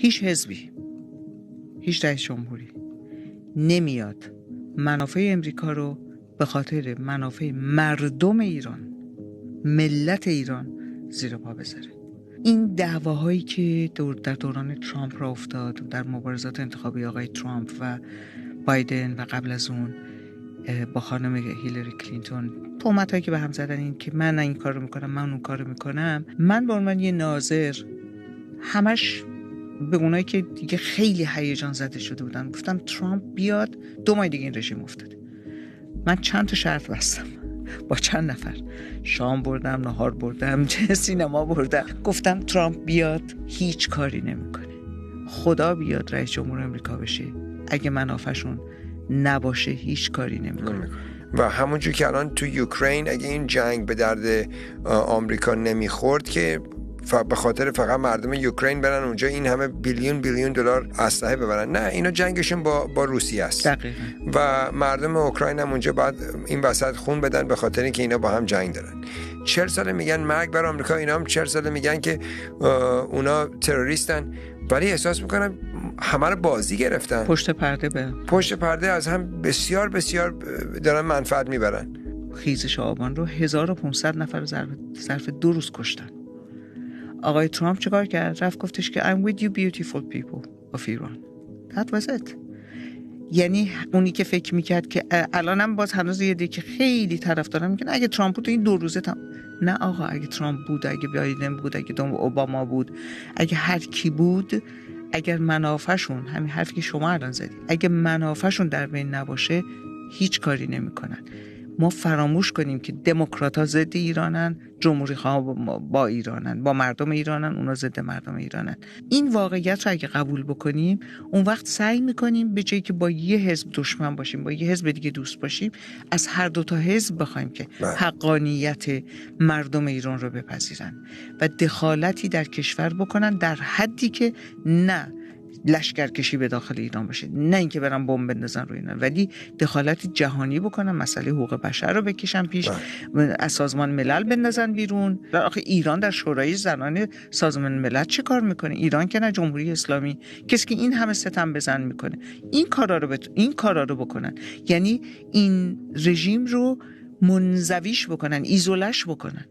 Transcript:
هیچ حزبی، هیچ رئیس جمهوری نمیاد منافع امریکا رو به خاطر منافع مردم ایران، ملت ایران زیر پا بذاره. این دعواهایی که در دوران ترامپ را افتاد، در مبارزات انتخابی آقای ترامپ و بایدن و قبل از اون با خانم هیلاری کلینتون، تهمتایی که به هم زدن، این که من این کارو میکنم، من اون کارو میکنم، من به عنوان یه ناظر همش به اونایی که دیگه خیلی هیجان زده شده بودن گفتم ترامپ بیاد 2 ماه دیگه این رژیم افتاده. من چند تا شرط بستم با چند نفر، شام بردم، نهار بردم، سینما بردم، گفتم ترامپ بیاد هیچ کاری نمیکنه، خدا بیاد رئیس جمهور امریکا بشه، اگه منافعشون نباشه هیچ کاری نمیکنه. و همونجور که الان تو یوکرین اگه این جنگ به درد آمریکا نمیخورد که به خاطر فقط مردم یوکرین برن اونجا این همه بیلیون دلار اسلحه ببرن، نه، اینا جنگشون با روسیه است. دقیقاً. و مردم اوکراین هم اونجا بعد این وسط خون بدن به خاطر اینکه اینا با هم جنگ دارن. 40 سال میگن مرگ بر آمریکا، اینا هم 40 سال میگن که اونا تروریستن، ولی احساس میکنم همه رو بازی گرفتن، پشت پرده از هم بسیار دارن منفعت میبرن. خیزش آبان رو 1500 نفر ظرف 2 روز کشتن. آقای ترامپ چیکار کرد؟ رفت گفتش که I'm with you beautiful people of Iran. That was it. یعنی اونی که فکر میکرد که الانم باز هنوز یه دیگه خیلی طرفدارم میگن اگه ترامپ بود این 2 روزه نه آقا، اگه ترامپ بود، اگه بایدن بود، اگه اوباما بود، اگه هر کی بود، اگر منافعشون، همین حرفی که شما الان زدید، اگه منافعشون در بین نباشه هیچ کاری نمیکنن. ما فراموش کنیم که دموکرات‌ها ضد ایرانن، جمهوری‌خواها با ایرانن، با مردم ایرانن، اونا ضد مردم ایرانن. این واقعیت رو اگه قبول بکنیم، اون وقت سعی می‌کنیم به جایی که با یه حزب دشمن باشیم، با یه حزب دیگه دوست باشیم، از هر 2 تا حزب بخوایم که حقانیت مردم ایران رو بپذیرن و دخالتی در کشور بکنن در حدی که نه لشکرکشی به داخل ایران باشه، نه اینکه برن بمب بندازن روی اینا، ولی دخالت جهانی بکنن، مسئله حقوق بشر رو بکشن پیش، از سازمان ملل بندازن بیرون. آخه ایران در شورای زنان سازمان ملل چه کار میکنه؟ ایران که نه جمهوری اسلامی، کسی که این همه ستم بزن میکنه. این کارا رو بکنن، یعنی این رژیم رو منزویش بکنن، ایزولش بکنن.